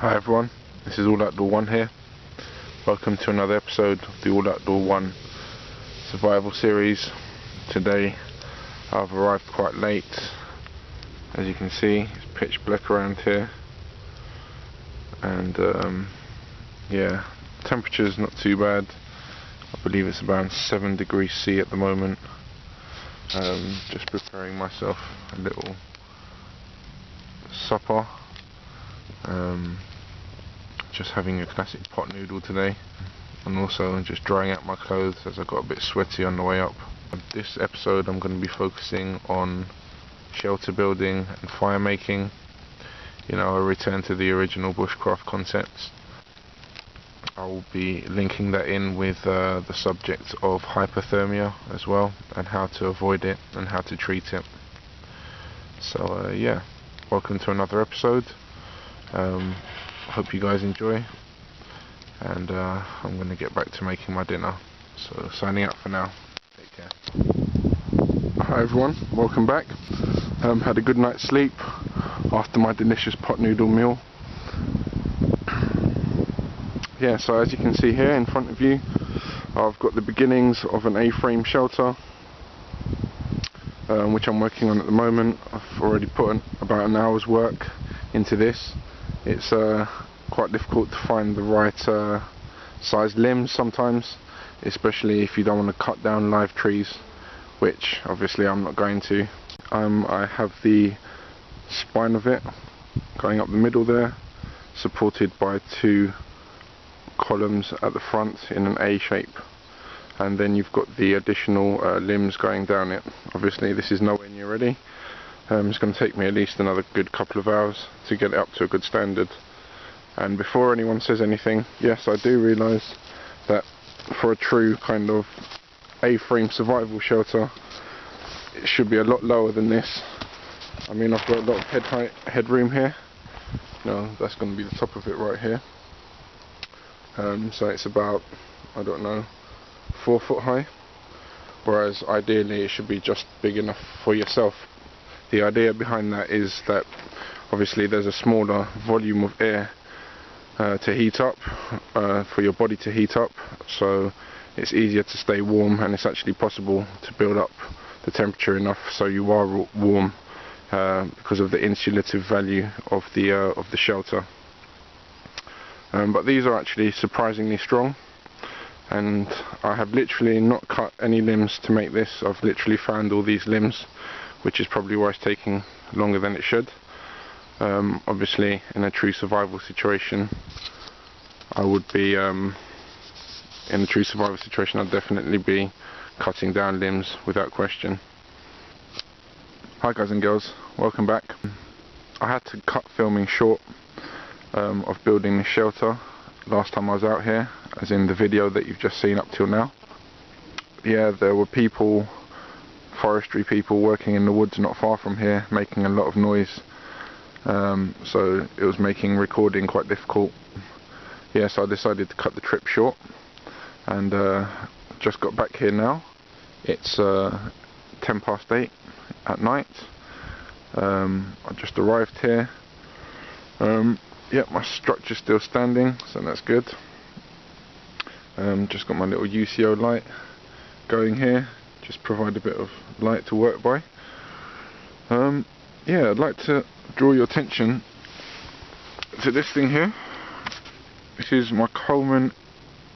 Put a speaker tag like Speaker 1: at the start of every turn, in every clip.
Speaker 1: Hi everyone, this is Alloutdoor1 here. Welcome to another episode of the Alloutdoor1 survival series. Today I've arrived quite late. As you can see, it's pitch black around here, and yeah, temperature's not too bad. I believe it's around 7 degrees C at the moment. Just preparing myself a little supper. Just having a classic pot noodle today, and also just drying out my clothes as I got a bit sweaty on the way up. This episode I'm going to be focusing on shelter building and fire making, you know, a return to the original bushcraft concepts. I will be linking that in with the subject of hypothermia as well, and how to avoid it and how to treat it. So yeah, welcome to another episode. Hope you guys enjoy, and I'm going to get back to making my dinner. So signing out for now. Take care. Hi everyone, welcome back. Had a good night's sleep after my delicious pot noodle meal. Yeah, so as you can see here in front of you, I've got the beginnings of an A-frame shelter, which I'm working on at the moment. I've already put about an hour's work into this. It's quite difficult to find the right size limbs sometimes, especially if you don't want to cut down live trees, which obviously I'm not going to. I have the spine of it going up the middle there, supported by 2 columns at the front in an A shape, and then you've got the additional limbs going down it. Obviously this is nowhere near ready. It's going to take me at least another good couple of hours to get it up to a good standard. And before anyone says anything, yes, I do realise that for a true kind of A-frame survival shelter, it should be a lot lower than this. I mean, I've got a lot of headroom here. No, that's going to be the top of it right here. So it's about, I don't know, 4 foot high, whereas ideally it should be just big enough for yourself. The idea behind that is that obviously there's a smaller volume of air to heat up, for your body to heat up, so it's easier to stay warm, and it's actually possible to build up the temperature enough so you are warm because of the insulative value of the shelter. But these are actually surprisingly strong, and I have literally not cut any limbs to make this. I've literally found all these limbs, which is probably why it's taking longer than it should. Obviously in a true survival situation, I'd definitely be cutting down limbs without question. Hi guys and girls, welcome back. I had to cut filming short of building this shelter last time I was out here, as in the video that you've just seen up till now. Yeah, there were people, forestry people, working in the woods not far from here, making a lot of noise, so it was making recording quite difficult. Yeah, so I decided to cut the trip short, and just got back here now. It's 8:10 at night. I just arrived here. Yep, my structure's still standing, so that's good. Just got my little UCO light going here, just provide a bit of light to work by. Yeah, I'd like to draw your attention to this thing here. This is my Coleman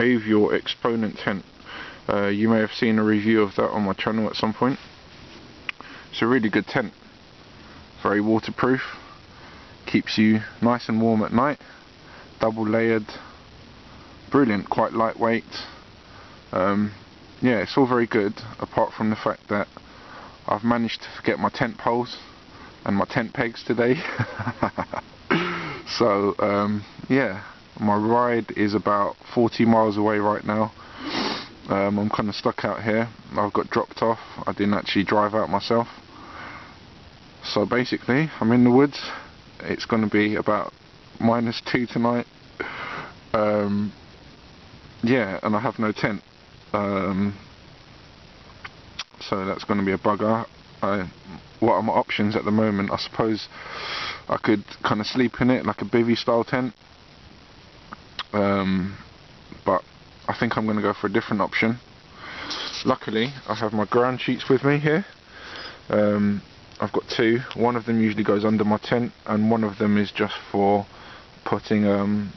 Speaker 1: Avior Exponent tent. You may have seen a review of that on my channel at some point. It's a really good tent, very waterproof, keeps you nice and warm at night, double layered, brilliant, quite lightweight. Yeah, it's all very good, apart from the fact that I've managed to forget my tent poles and my tent pegs today. So yeah, my ride is about 40 miles away right now. I'm kind of stuck out here. I've got dropped off. I didn't actually drive out myself. So basically, I'm in the woods. It's going to be about -2 tonight. Yeah, and I have no tent. So that's going to be a bugger. What are my options at the moment? I suppose I could kind of sleep in it like a bivvy style tent, but I think I'm going to go for a different option. Luckily I have my ground sheets with me here. I've got two. One of them usually goes under my tent, and one of them is just for putting a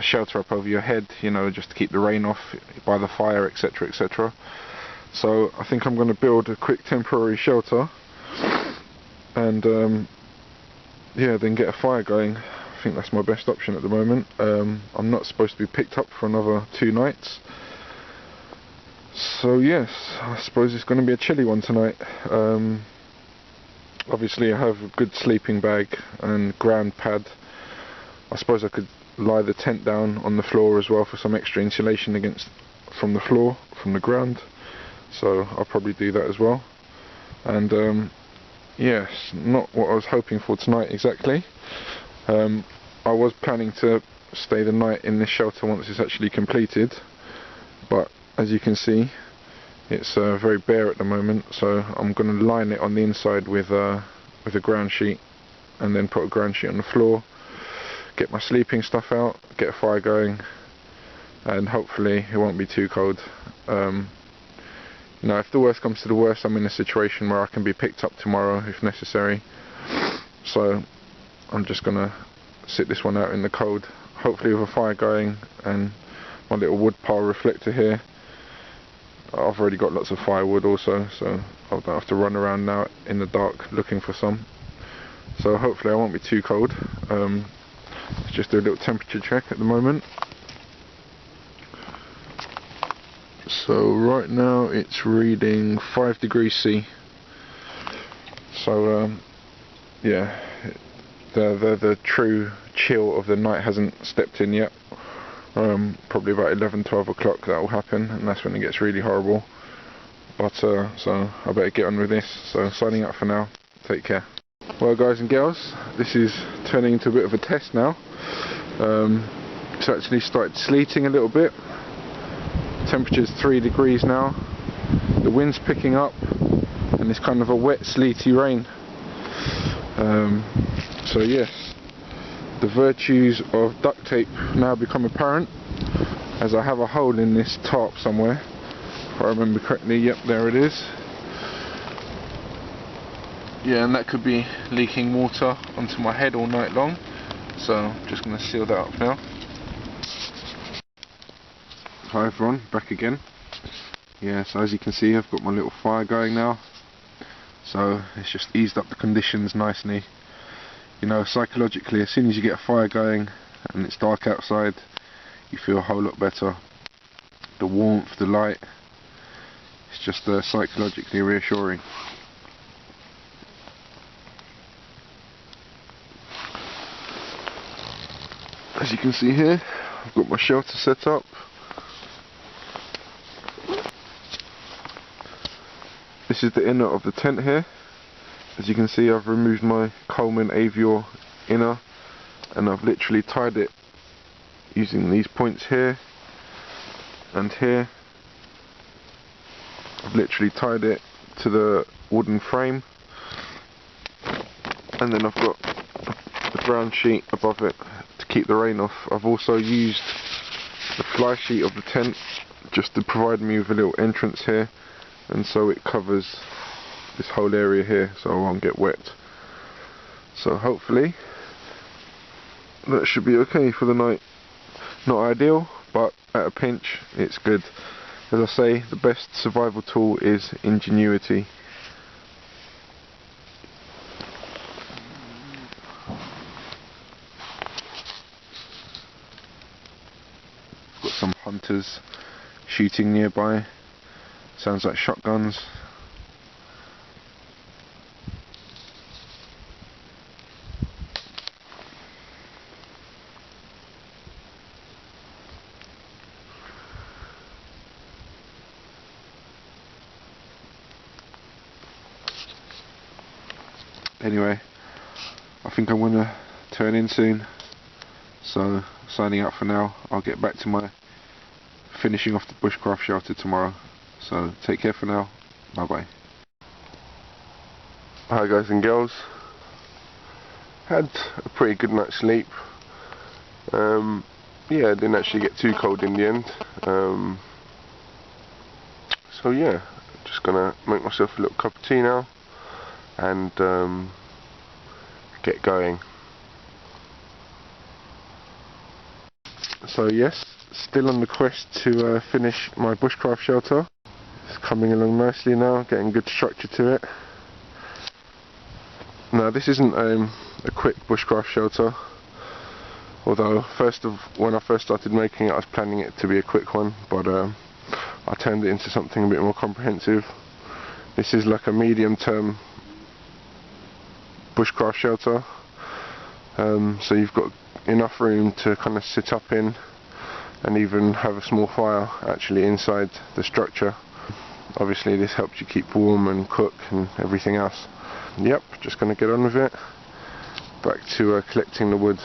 Speaker 1: shelter up over your head, you know, just to keep the rain off by the fire, etc, etc. So I think I'm going to build a quick temporary shelter and yeah, then get a fire going. I think that's my best option at the moment. I'm not supposed to be picked up for another 2 nights, so yes, I suppose it's going to be a chilly one tonight. Obviously I have a good sleeping bag and ground pad. I suppose I could lie the tent down on the floor as well for some extra insulation from the floor, from the ground, so I'll probably do that as well. And yes, not what I was hoping for tonight exactly. I was planning to stay the night in this shelter once it's actually completed, but as you can see it's very bare at the moment, so I'm going to line it on the inside with a ground sheet, and then put a ground sheet on the floor, get my sleeping stuff out, get a fire going, and hopefully it won't be too cold. You know, if the worst comes to the worst, I'm in a situation where I can be picked up tomorrow if necessary, so I'm just going to sit this one out in the cold, hopefully with a fire going and my little wood pile reflector here. I've already got lots of firewood also, so I don't have to run around now in the dark looking for some. So hopefully I won't be too cold. Let's just do a little temperature check at the moment. So right now it's reading 5 degrees C. So yeah, the true chill of the night hasn't stepped in yet. Probably about 11-12 o'clock that will happen, and that's when it gets really horrible. But so I better get on with this. So signing out for now. Take care. Well guys and girls, this is turning into a bit of a test now. It's actually started sleeting a little bit. Temperature's 3 degrees now. The wind's picking up and it's kind of a wet sleety rain. So yes, the virtues of duct tape now become apparent, as I have a hole in this tarp somewhere, if I remember correctly. Yep, there it is. Yeah, and that could be leaking water onto my head all night long, so I'm just going to seal that up now. Hi everyone, back again. Yeah, so as you can see I've got my little fire going now, so it's just eased up the conditions nicely. You know, psychologically, as soon as you get a fire going and it's dark outside, you feel a whole lot better. The warmth, the light, it's just psychologically reassuring. As you can see here, I've got my shelter set up. This is the inner of the tent here. As you can see, I've removed my Coleman Avior inner and I've literally tied it using these points here and here. I've literally tied it to the wooden frame, and then I've got the ground sheet above it to keep the rain off. I've also used the fly sheet of the tent just to provide me with a little entrance here, and so it covers this whole area here so I won't get wet. So hopefully that should be okay for the night. Not ideal, but at a pinch it's good. As I say, the best survival tool is ingenuity. Got some hunters shooting nearby. Sounds like shotguns. Anyway, I think I'm going to turn in soon, so signing out for now. I'll get back to my finishing off the bushcraft shelter tomorrow, so take care for now. Bye bye. Hi guys and girls, had a pretty good night's sleep. Yeah,
Speaker 2: yeah, it didn't actually get too cold in the end. So yeah, just gonna make myself a little cup of tea now and get going.
Speaker 1: So yes, still on the quest to finish my bushcraft shelter. It's coming along nicely now, getting good structure to it. Now this isn't a quick bushcraft shelter, although when I first started making it I was planning it to be a quick one, but I turned it into something a bit more comprehensive. This is like a medium term bushcraft shelter, so you've got enough room to kind of sit up in and even have a small fire actually inside the structure. Obviously this helps you keep warm and cook and everything else. Yep, just going to get on with it. Back to collecting the wood.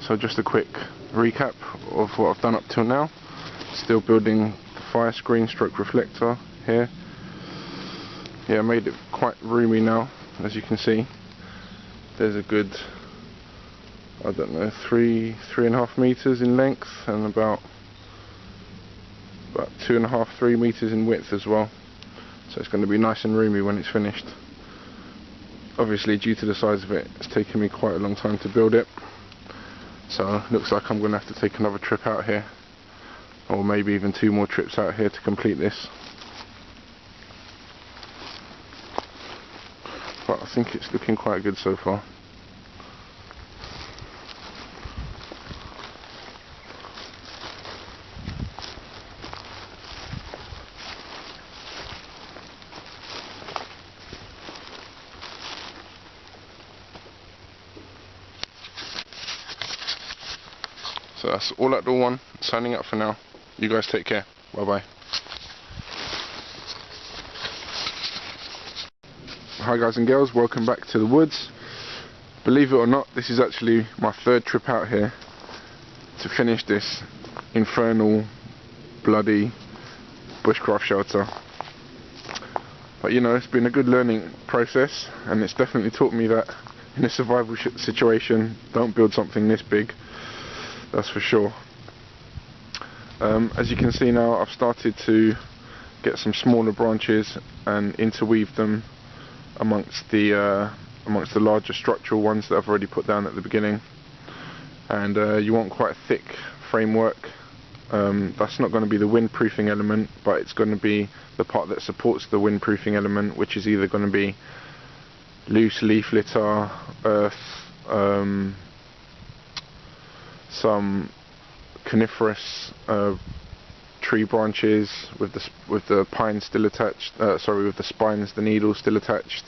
Speaker 1: So just a quick recap of what I've done up till now. Still building the fire screen stroke reflector here. Yeah, I made it quite roomy now, as you can see. There's a good, I don't know, 3.5 meters in length and about 2.5, 3 meters in width as well. So it's going to be nice and roomy when it's finished. Obviously, due to the size of it, it's taken me quite a long time to build it. So looks like I'm going to have to take another trip out here, or maybe even 2 more trips out here to complete this. But I think it's looking quite good so far. So that's Alloutdoor1 signing up for now. You guys take care. Bye bye. Hi guys and girls, welcome back to the woods. Believe it or not, this is actually my 3rd trip out here to finish this infernal, bloody bushcraft shelter. But you know, it's been a good learning process, and it's definitely taught me that in a survival situation, don't build something this big. That's for sure. As you can see now, I've started to get some smaller branches and interweave them amongst the larger structural ones that I've already put down at the beginning. And you want quite a thick framework. That's not going to be the windproofing element, but it's going to be the part that supports the windproofing element, which is either going to be loose leaf litter, earth, some coniferous tree branches with the pine still attached. With the spines, the needles still attached,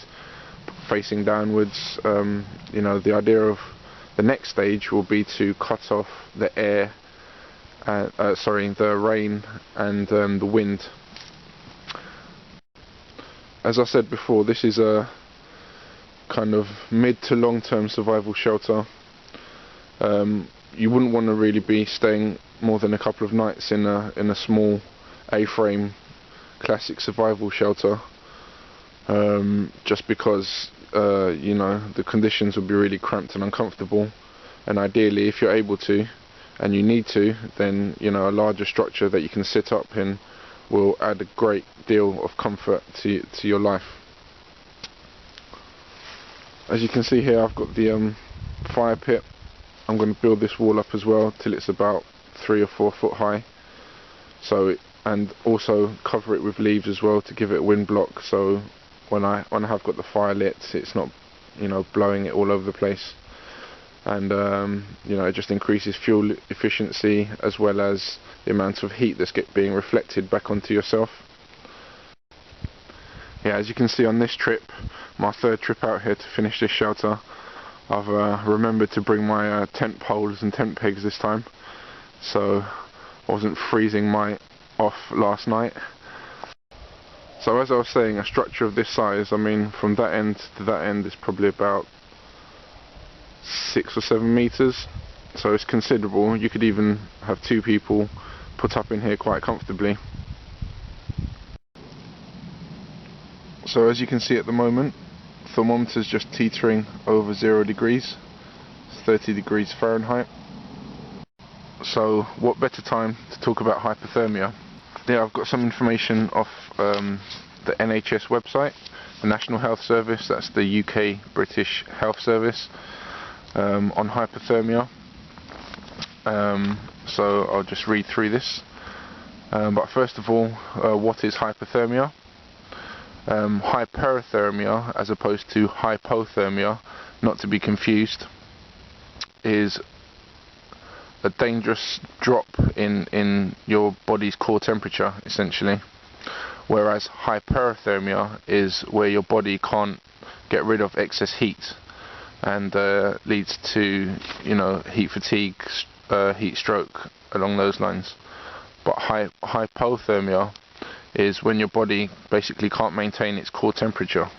Speaker 1: facing downwards. You know, the idea of the next stage will be to cut off the air, the rain and the wind. As I said before, this is a kind of mid to long-term survival shelter. You wouldn't want to really be staying more than a couple of nights in a small A-frame classic survival shelter, just because you know, the conditions would be really cramped and uncomfortable. And ideally, if you're able to and you need to, then you know, a larger structure that you can sit up in will add a great deal of comfort to your life. As you can see here, I've got the fire pit. I'm going to build this wall up as well till it's about 3 or 4 foot high. And also cover it with leaves as well to give it a wind block. So when I have got the fire lit, it's not, you know, blowing it all over the place. And you know, it just increases fuel efficiency as well as the amount of heat that's being reflected back onto yourself. Yeah, as you can see on this trip, my 3rd trip out here to finish this shelter, I've remembered to bring my tent poles and tent pegs this time, so I wasn't freezing my off last night. So as I was saying, a structure of this size, I mean, from that end to that end is probably about 6 or 7 meters, so it's considerable. You could even have 2 people put up in here quite comfortably. So as you can see at the moment, thermometer's just teetering over 0 degrees, it's 30 degrees Fahrenheit. So what better time to talk about hypothermia? Yeah, I've got some information off the NHS website, the National Health Service, that's the UK British Health Service, on hypothermia. So I'll just read through this. But first of all, what is hypothermia? Hyperthermia, as opposed to hypothermia, not to be confused, is a dangerous drop in your body's core temperature, essentially, whereas hyperthermia is where your body can't get rid of excess heat and leads to, you know, heat fatigue, heat stroke, along those lines. But hypothermia is when your body basically can't maintain its core temperature.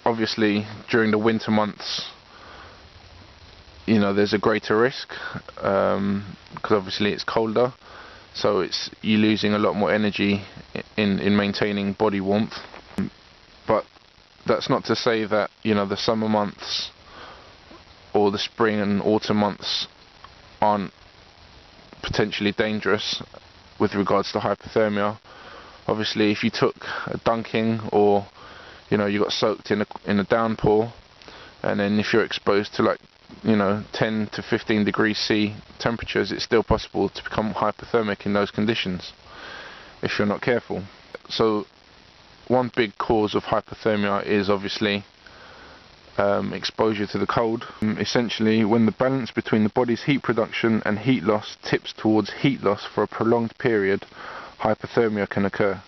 Speaker 1: Obviously, during the winter months, you know, there's a greater risk because obviously it's colder, so it's you losing a lot more energy in maintaining body warmth. But that's not to say that, you know, the summer months or the spring and autumn months aren't potentially dangerous with regards to hypothermia. Obviously, if you took a dunking, or you know, you got soaked in a downpour, and then if you're exposed to, like, you know, 10 to 15 degrees C temperatures, it's still possible to become hypothermic in those conditions if you're not careful. So one big cause of hypothermia is obviously exposure to the cold. Essentially, when the balance between the body's heat production and heat loss tips towards heat loss for a prolonged period, hypothermia can occur.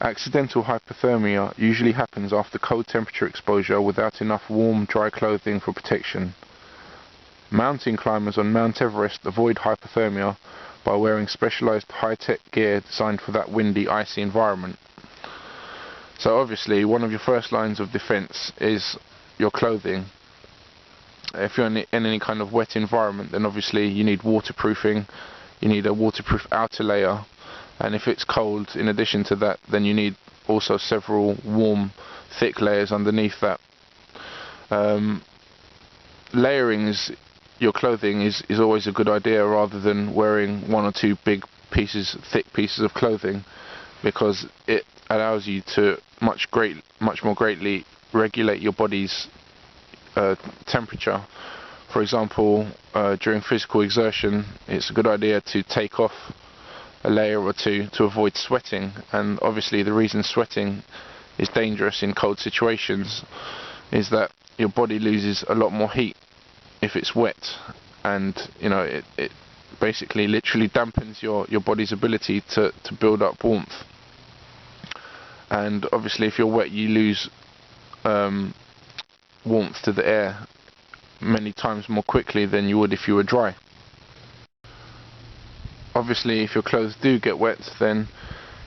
Speaker 1: Accidental hypothermia usually happens after cold temperature exposure without enough warm, dry clothing for protection. Mountain climbers on Mount Everest avoid hypothermia by wearing specialized high-tech gear designed for that windy, icy environment. So obviously, one of your first lines of defense is your clothing. If you're in any kind of wet environment, then obviously you need waterproofing, you need a waterproof outer layer, and if it's cold, in addition to that, then you need also several warm, thick layers underneath that. Layering your clothing is always a good idea, rather than wearing one or two thick pieces of clothing, because it allows you to much more greatly regulate your body's temperature. For example, during physical exertion, it's a good idea to take off a layer or two to avoid sweating. And obviously the reason sweating is dangerous in cold situations is that your body loses a lot more heat if it's wet, and you know, it basically literally dampens your body's ability to build up warmth. And obviously if you're wet, you lose warmth to the air many times more quickly than you would if you were dry. Obviously, if your clothes do get wet, then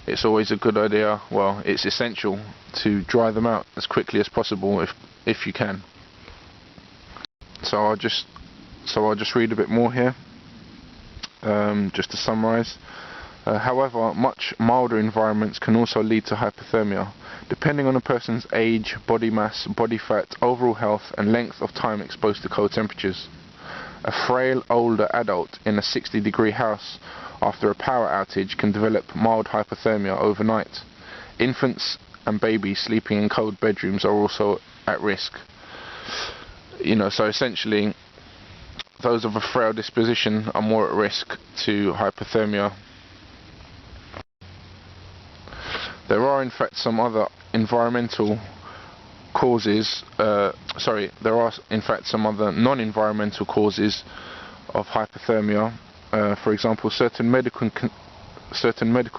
Speaker 1: it's always a good idea, well, it's essential to dry them out as quickly as possible if you can. So I'll just read a bit more here, just to summarize. However, much milder environments can also lead to hypothermia, depending on a person's age, body mass, body fat, overall health, and length of time exposed to cold temperatures. A frail older adult in a 60-degree house after a power outage can develop mild hypothermia overnight. Infants and babies sleeping in cold bedrooms are also at risk. You know, so essentially, those of a frail disposition are more at risk to hypothermia. There are in fact some other environmental causes, there are in fact some other non-environmental causes of hypothermia. For example, certain medical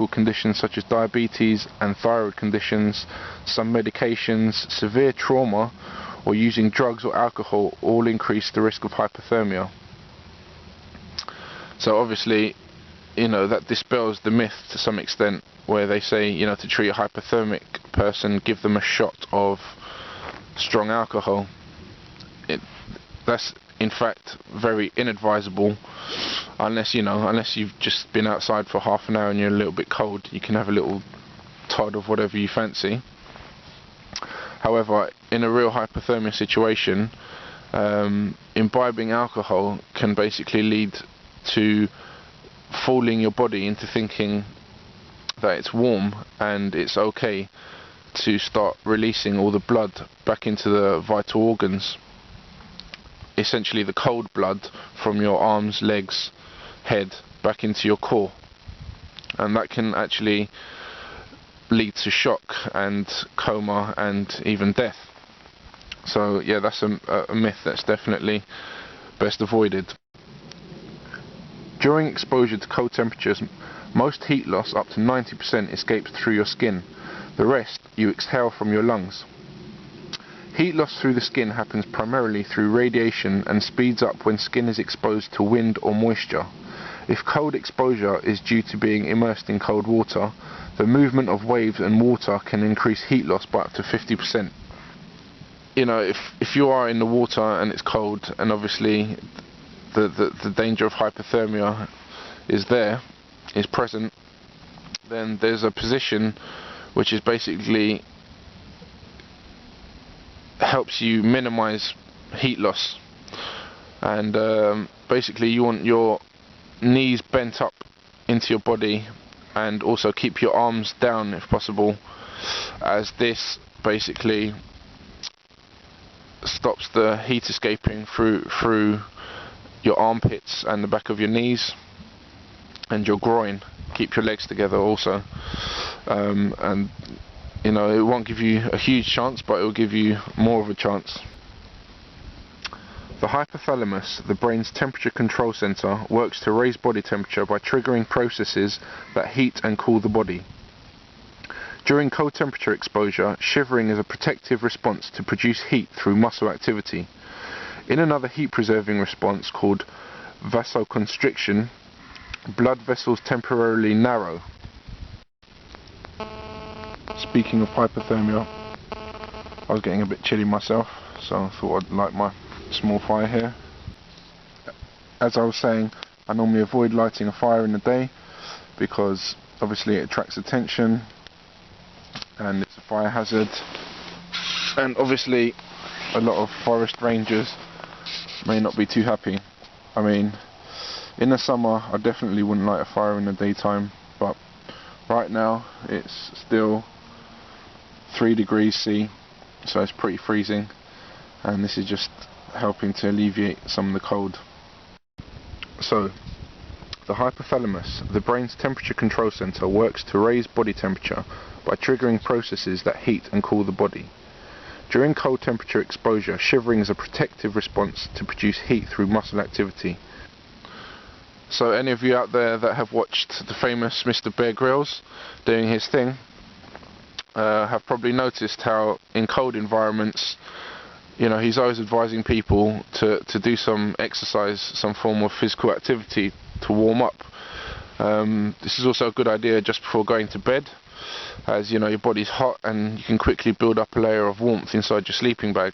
Speaker 1: conditions such as diabetes and thyroid conditions, some medications, severe trauma, or using drugs or alcohol all increase the risk of hypothermia. So obviously, you know, that dispels the myth to some extent, where they say, you know, to treat a hypothermic person, give them a shot of strong alcohol. That's in fact very inadvisable, unless you've just been outside for half an hour and you're a little bit cold. You can have a little tod of whatever you fancy. However, in a real hypothermia situation, imbibing alcohol can basically lead to fooling your body into thinking that it's warm and it's okay to start releasing all the blood back into the vital organs, essentially the cold blood from your arms, legs, head back into your core, and that can actually lead to shock and coma and even death. So yeah, that's a myth that's definitely best avoided. During exposure to cold temperatures, most heat loss, up to 90%, escapes through your skin. The rest you exhale from your lungs. Heat loss through the skin happens primarily through radiation and speeds up when skin is exposed to wind or moisture. If cold exposure is due to being immersed in cold water, the movement of waves and water can increase heat loss by up to 50%. you know, if you are in the water and it's cold, and obviously the danger of hypothermia is present, then there's a position which is basically helps you minimize heat loss. And basically you want your knees bent up into your body, and also keep your arms down if possible, as this basically stops the heat escaping through your armpits and the back of your knees and your groin. Keep your legs together also, and you know, it won't give you a huge chance, but it will give you more of a chance. The hypothalamus, the brain's temperature control center, works to raise body temperature by triggering processes that heat and cool the body. During cold temperature exposure, shivering is a protective response to produce heat through muscle activity. In another heat-preserving response called vasoconstriction, blood vessels temporarily narrow. Speaking of hypothermia, I was getting a bit chilly myself, so I thought I'd light my small fire here. As I was saying, I normally avoid lighting a fire in the day because obviously it attracts attention and it's a fire hazard, and obviously a lot of forest rangers may not be too happy. I mean, in the summer I definitely wouldn't light a fire in the daytime, but right now it's still 3 degrees C, so it's pretty freezing, and this is just helping to alleviate some of the cold. So, the hypothalamus, the brain's temperature control center, works to raise body temperature by triggering processes that heat and cool the body. During cold temperature exposure, shivering is a protective response to produce heat through muscle activity. So any of you out there that have watched the famous Mr. Bear Grylls doing his thing have probably noticed how in cold environments, you know, he's always advising people to do some exercise, some form of physical activity to warm up. This is also a good idea just before going to bed, as you know, your body's hot and you can quickly build up a layer of warmth inside your sleeping bag.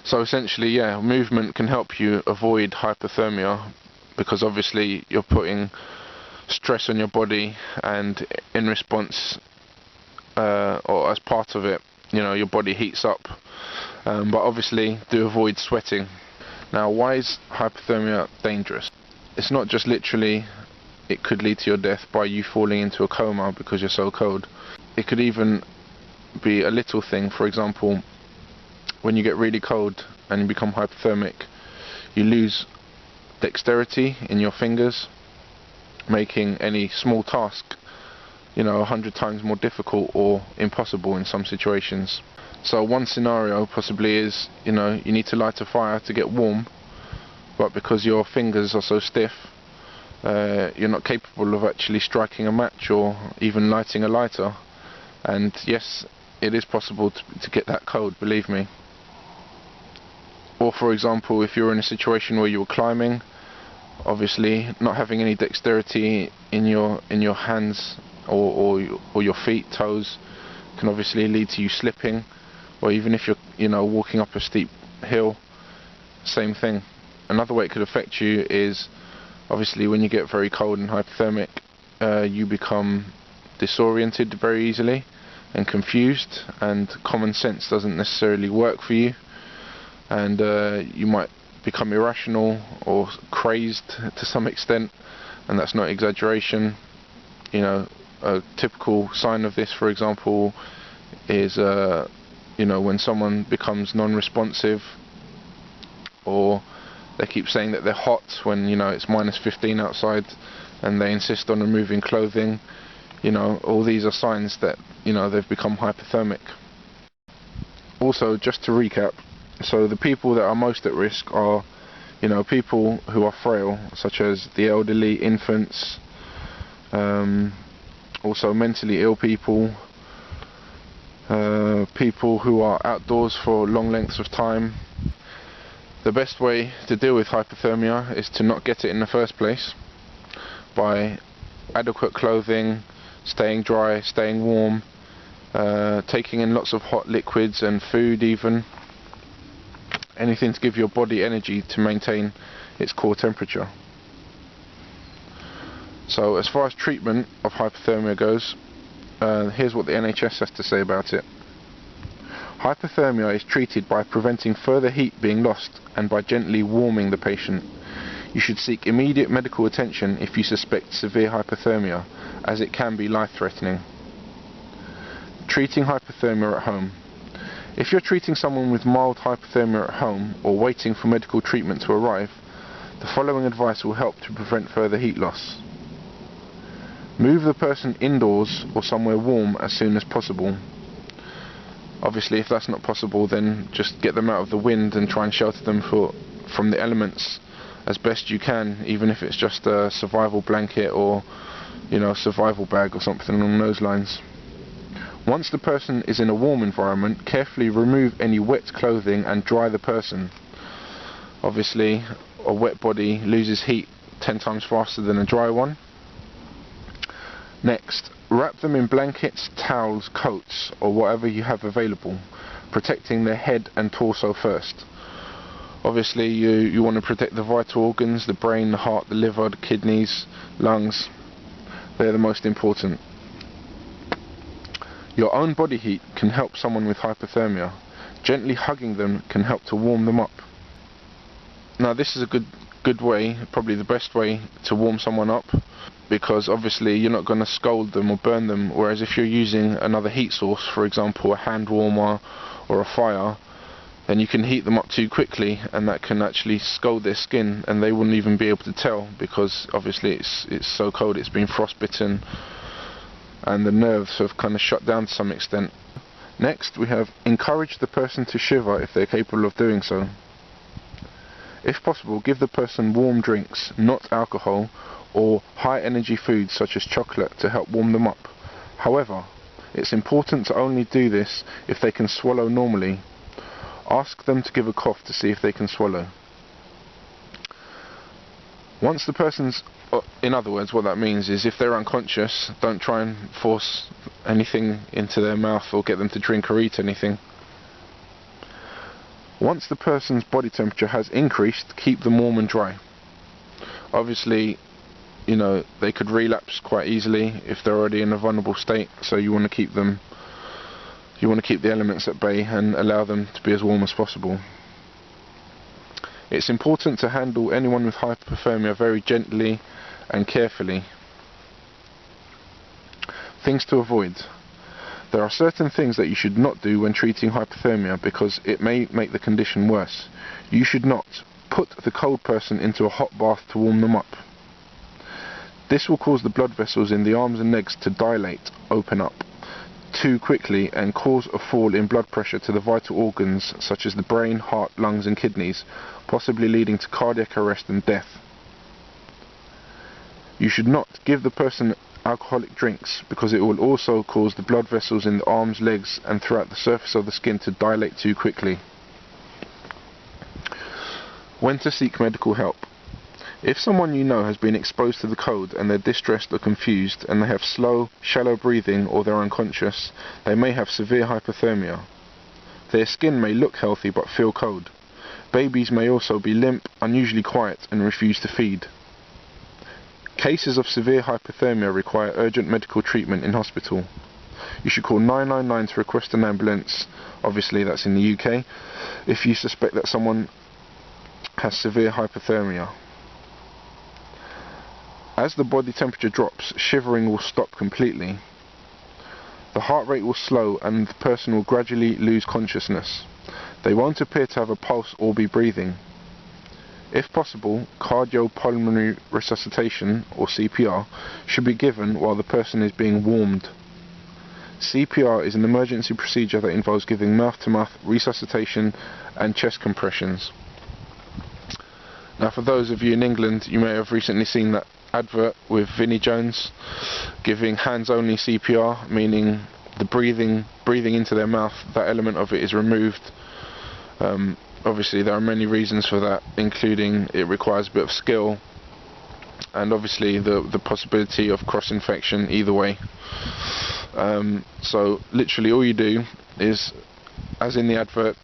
Speaker 1: So essentially, yeah, movement can help you avoid hypothermia, because obviously you're putting stress on your body, and in response, or as part of it, you know, your body heats up. But obviously do avoid sweating. Now, why is hypothermia dangerous? It's not just literally it could lead to your death by you falling into a coma because you're so cold. It could even be a little thing. For example, when you get really cold and you become hypothermic, you lose dexterity in your fingers, making any small task, you know, 100 times more difficult or impossible in some situations. So one scenario possibly is, you know, you need to light a fire to get warm, but because your fingers are so stiff, you're not capable of actually striking a match or even lighting a lighter. And yes, it is possible to get that cold, believe me. Or for example, if you're in a situation where you were climbing, obviously not having any dexterity in your hands or your feet, toes, can obviously lead to you slipping. Or even if you're, you know, walking up a steep hill, same thing. Another way it could affect you is obviously when you get very cold and hypothermic, you become disoriented very easily and confused, and common sense doesn't necessarily work for you, and you might become irrational or crazed to some extent, and that's not exaggeration. You know, a typical sign of this, for example, is you know, when someone becomes non-responsive, or they keep saying that they're hot when, you know, it's -15 outside, and they insist on removing clothing. You know, all these are signs that, you know, they've become hypothermic. Also, just to recap, so the people that are most at risk are, you know, people who are frail, such as the elderly, infants, also mentally ill people, people who are outdoors for long lengths of time. The best way to deal with hypothermia is to not get it in the first place, by adequate clothing, staying dry, staying warm, taking in lots of hot liquids and food, even anything to give your body energy to maintain its core temperature. So as far as treatment of hypothermia goes, here's what the NHS has to say about it. Hypothermia is treated by preventing further heat being lost and by gently warming the patient. You should seek immediate medical attention if you suspect severe hypothermia, as it can be life-threatening. Treating hypothermia at home. If you're treating someone with mild hypothermia at home or waiting for medical treatment to arrive, the following advice will help to prevent further heat loss. Move the person indoors or somewhere warm as soon as possible. Obviously, if that's not possible, then just get them out of the wind and try and shelter them from the elements as best you can, even if it's just a survival blanket or, you know, a survival bag or something along those lines. Once the person is in a warm environment, carefully remove any wet clothing and dry the person. Obviously, a wet body loses heat 10 times faster than a dry one. Next, wrap them in blankets, towels, coats, or whatever you have available, protecting their head and torso first. Obviously, you want to protect the vital organs, the brain, the heart, the liver, the kidneys, lungs. They're the most important. Your own body heat can help someone with hypothermia. Gently hugging them can help to warm them up. Now, this is a good way, probably the best way to warm someone up, because obviously you're not going to scald them or burn them, whereas if you're using another heat source, for example a hand warmer or a fire, then you can heat them up too quickly and that can actually scald their skin and they wouldn't even be able to tell, because obviously it's so cold, it's been frostbitten and the nerves have kind of shut down to some extent. Next, we have encourage the person to shiver if they're capable of doing so. If possible, give the person warm drinks, not alcohol, or high energy foods such as chocolate to help warm them up. However, it's important to only do this if they can swallow normally. Ask them to give a cough to see if they can swallow. Once the person's, in other words, what that means is if they're unconscious, don't try and force anything into their mouth or get them to drink or eat anything. Once the person's body temperature has increased, keep them warm and dry. Obviously, you know, they could relapse quite easily if they're already in a vulnerable state, so you want to keep them, you want to keep the elements at bay and allow them to be as warm as possible. It's important to handle anyone with hypothermia very gently and carefully. Things to avoid. There are certain things that you should not do when treating hypothermia because it may make the condition worse. You should not put the cold person into a hot bath to warm them up. This will cause the blood vessels in the arms and legs to dilate, open up too quickly and cause a fall in blood pressure to the vital organs such as the brain, heart, lungs and kidneys, possibly leading to cardiac arrest and death. You should not give the person alcoholic drinks because it will also cause the blood vessels in the arms, legs and throughout the surface of the skin to dilate too quickly. When to seek medical help. If someone you know has been exposed to the cold and they're distressed or confused and they have slow, shallow breathing or they're unconscious, they may have severe hypothermia. Their skin may look healthy but feel cold. Babies may also be limp, unusually quiet and refuse to feed. Cases of severe hypothermia require urgent medical treatment in hospital. You should call 999 to request an ambulance, obviously that's in the UK, if you suspect that someone has severe hypothermia. As the body temperature drops, shivering will stop completely. The heart rate will slow and the person will gradually lose consciousness. They won't appear to have a pulse or be breathing. If possible, cardiopulmonary resuscitation, or CPR, should be given while the person is being warmed. CPR is an emergency procedure that involves giving mouth-to-mouth resuscitation and chest compressions. Now, for those of you in England, you may have recently seen that advert with Vinnie Jones giving hands-only CPR, meaning the breathing into their mouth, that element of it is removed. Obviously there are many reasons for that, including it requires a bit of skill and obviously the possibility of cross-infection either way. So literally all you do is, as in the advert,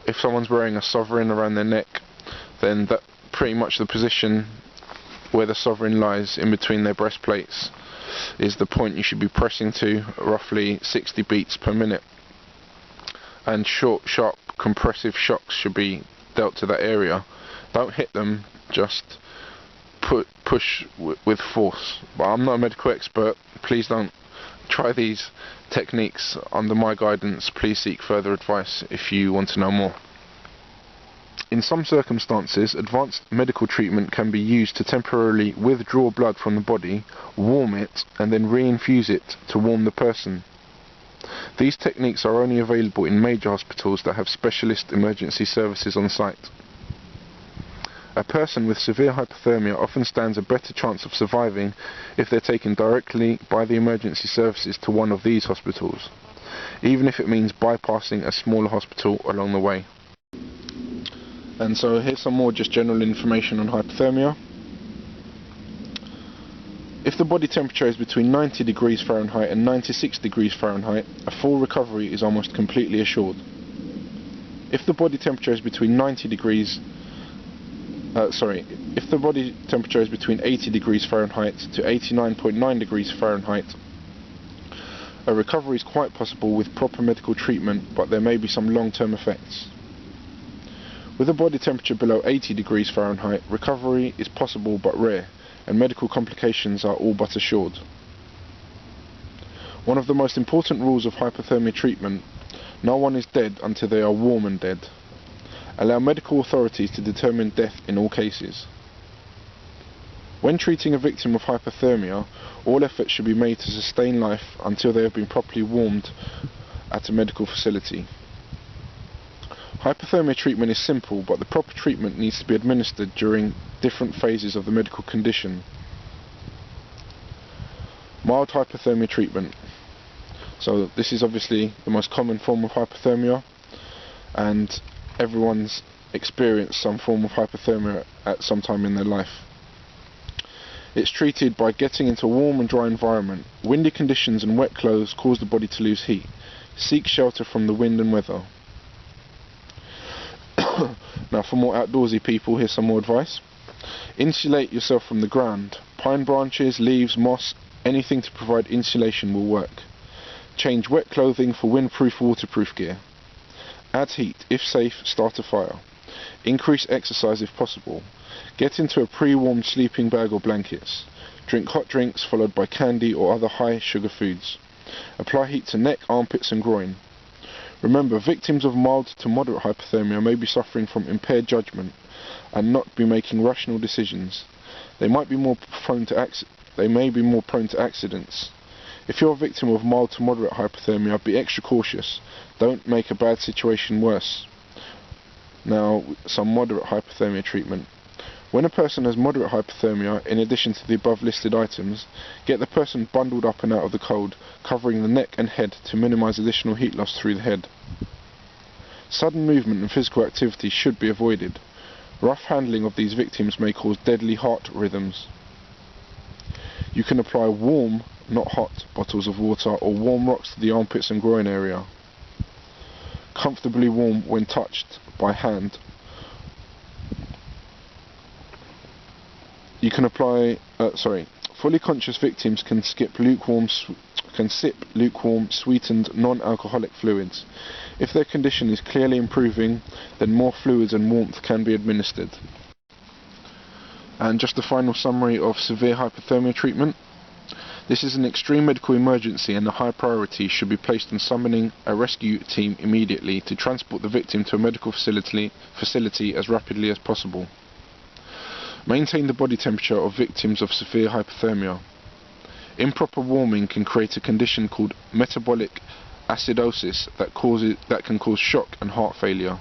Speaker 1: if someone's wearing a sovereign around their neck, then that pretty much the position where the sovereign lies in between their breastplates is the point you should be pressing to, roughly 60 beats per minute. And short, sharp, compressive shocks should be dealt to that area. Don't hit them, just push with force. But I'm not a medical expert, please don't try these techniques under my guidance. Please seek further advice if you want to know more. In some circumstances, advanced medical treatment can be used to temporarily withdraw blood from the body, warm it, and then reinfuse it to warm the person. These techniques are only available in major hospitals that have specialist emergency services on site. A person with severe hypothermia often stands a better chance of surviving if they're taken directly by the emergency services to one of these hospitals, even if it means bypassing a smaller hospital along the way. And so here's some more just general information on hypothermia. If the body temperature is between 90 degrees Fahrenheit and 96 degrees Fahrenheit, a full recovery is almost completely assured. If the body temperature is between 90 degrees if the body temperature is between 80 degrees Fahrenheit to 89.9 degrees Fahrenheit, a recovery is quite possible with proper medical treatment, but there may be some long-term effects. With a body temperature below 80 degrees Fahrenheit, recovery is possible but rare, and medical complications are all but assured. One of the most important rules of hypothermia treatment: no one is dead until they are warm and dead. Allow medical authorities to determine death in all cases. When treating a victim of hypothermia, all efforts should be made to sustain life until they have been properly warmed at a medical facility. Hypothermia treatment is simple, but the proper treatment needs to be administered during different phases of the medical condition. Mild hypothermia treatment. So this is obviously the most common form of hypothermia, and everyone's experienced some form of hypothermia at some time in their life. It's treated by getting into a warm and dry environment. Windy conditions and wet clothes cause the body to lose heat. Seek shelter from the wind and weather. Now for more outdoorsy people, here's some more advice. Insulate yourself from the ground. Pine branches, leaves, moss, anything to provide insulation will work. Change wet clothing for windproof, waterproof gear. Add heat. If safe, start a fire. Increase exercise if possible. Get into a pre-warmed sleeping bag or blankets. Drink hot drinks followed by candy or other high sugar foods. Apply heat to neck, armpits and groin. Remember, victims of mild to moderate hypothermia may be suffering from impaired judgment and not be making rational decisions. They may be more prone to accidents. If you're a victim of mild to moderate hypothermia, be extra cautious. Don't make a bad situation worse. Now, some moderate hypothermia treatment. When a person has moderate hypothermia, in addition to the above listed items, get the person bundled up and out of the cold, covering the neck and head to minimize additional heat loss through the head. Sudden movement and physical activity should be avoided. Rough handling of these victims may cause deadly heart rhythms. You can apply warm, not hot, bottles of water or warm rocks to the armpits and groin area. Comfortably warm when touched by hand. You can apply, fully conscious victims can sip lukewarm, sweetened, non-alcoholic fluids. If their condition is clearly improving, then more fluids and warmth can be administered. And just a final summary of severe hypothermia treatment. This is an extreme medical emergency, and a high priority should be placed on summoning a rescue team immediately to transport the victim to a medical facility as rapidly as possible. Maintain the body temperature of victims of severe hypothermia. Improper warming can create a condition called metabolic acidosis that can cause shock and heart failure.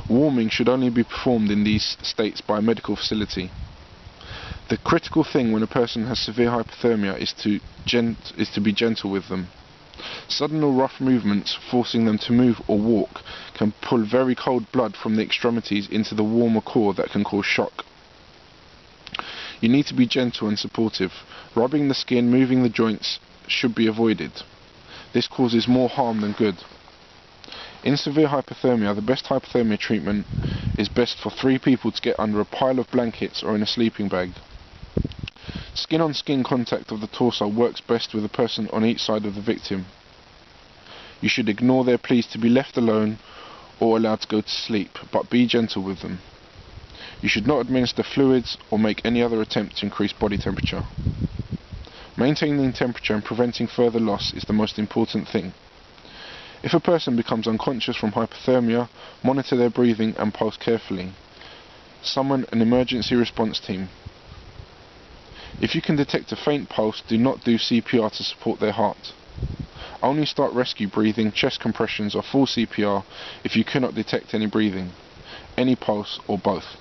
Speaker 1: Warming should only be performed in these states by a medical facility. The critical thing when a person has severe hypothermia is to be gentle with them. Sudden or rough movements, forcing them to move or walk, can pull very cold blood from the extremities into the warmer core that can cause shock. You need to be gentle and supportive. Rubbing the skin, moving the joints should be avoided. This causes more harm than good. In severe hypothermia, the best hypothermia treatment is best for 3 people to get under a pile of blankets or in a sleeping bag. Skin-on-skin contact of the torso works best with a person on each side of the victim. You should ignore their pleas to be left alone or allowed to go to sleep, but be gentle with them. You should not administer fluids or make any other attempt to increase body temperature. Maintaining temperature and preventing further loss is the most important thing. If a person becomes unconscious from hypothermia, monitor their breathing and pulse carefully. Summon an emergency response team. If you can detect a faint pulse, do not do CPR to support their heart. Only start rescue breathing, chest compressions or full CPR if you cannot detect any breathing, any pulse or both.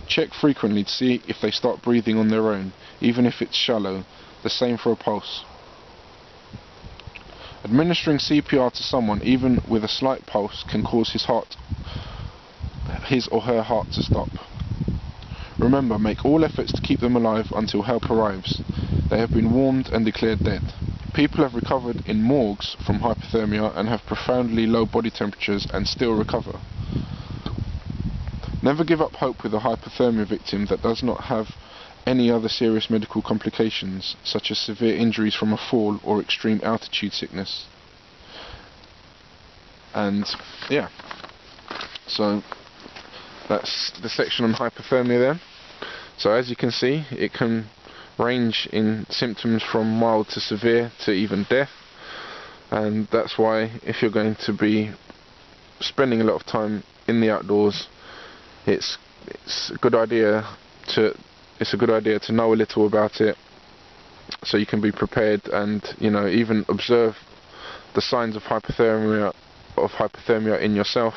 Speaker 1: Check frequently to see if they start breathing on their own, even if it's shallow, the same for a pulse. Administering CPR to someone, even with a slight pulse, can cause his or her heart to stop. Remember, make all efforts to keep them alive until help arrives. They have been warmed and declared dead. People have recovered in morgues from hypothermia and have profoundly low body temperatures and still recover. Never give up hope with a hypothermia victim that does not have any other serious medical complications, such as severe injuries from a fall or extreme altitude sickness. And yeah, so that's the section on hypothermia there. So as you can see, it can range in symptoms from mild to severe to even death, and that's why if you're going to be spending a lot of time in the outdoors, it's a good idea to know a little about it, so you can be prepared and, you know, even observe the signs of hypothermia in yourself.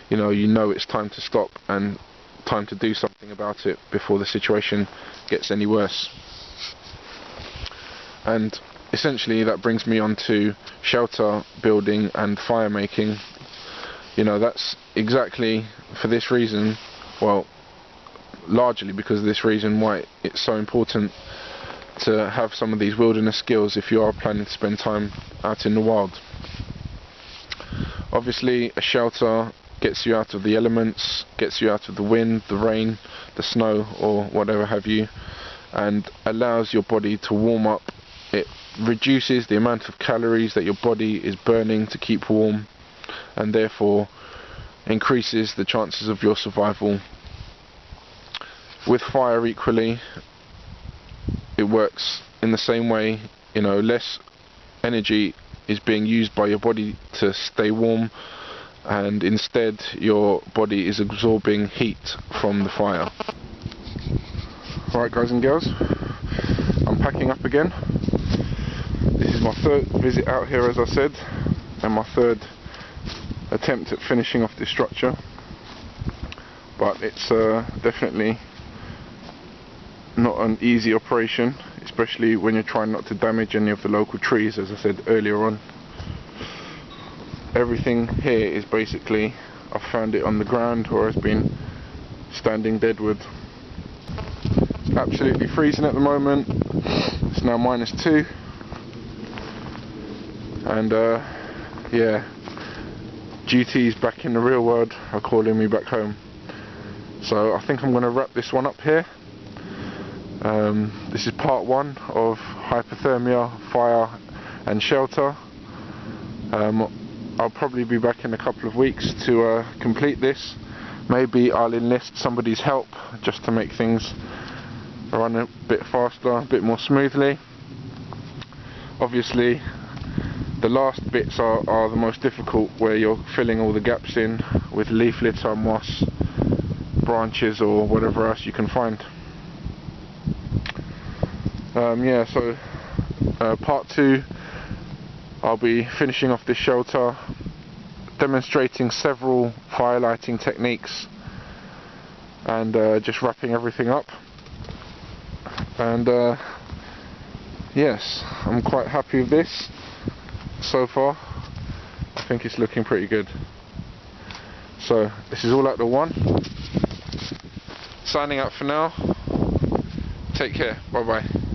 Speaker 1: You know it's time to stop and time to do something about it before the situation gets any worse. And essentially that brings me on to shelter building and fire making. You know, that's exactly for this reason, well, largely because of this reason, why it's so important to have some of these wilderness skills if you are planning to spend time out in the wild. Obviously, a shelter gets you out of the elements, gets you out of the wind, the rain, the snow, or whatever have you, and allows your body to warm up. It reduces the amount of calories that your body is burning to keep warm, and therefore increases the chances of your survival. With fire equally, it works in the same way. You know, less energy is being used by your body to stay warm, and instead your body is absorbing heat from the fire. Alright guys and girls, I'm packing up again. This is my 3rd visit out here, as I said, and my 3rd attempt at finishing off this structure, but it's definitely not an easy operation, especially when you're trying not to damage any of the local trees, as I said earlier on. Everything here is basically, I've found it on the ground or has been standing deadwood. It's absolutely freezing at the moment. It's now -2, and yeah, duties back in the real world are calling me back home. So I think I'm going to wrap this one up here. This is part 1 of hypothermia, fire and shelter. I'll probably be back in a couple of weeks to complete this. Maybe I'll enlist somebody's help just to make things run a bit faster, a bit more smoothly. Obviously the last bits are the most difficult, where you're filling all the gaps in with leaf litter, moss, branches or whatever else you can find. Yeah, so part 2, I'll be finishing off this shelter, demonstrating several fire lighting techniques, and just wrapping everything up. And yes, I'm quite happy with this so far. I think it's looking pretty good. So this is Alloutdoor1, signing out for now. Take care, bye bye.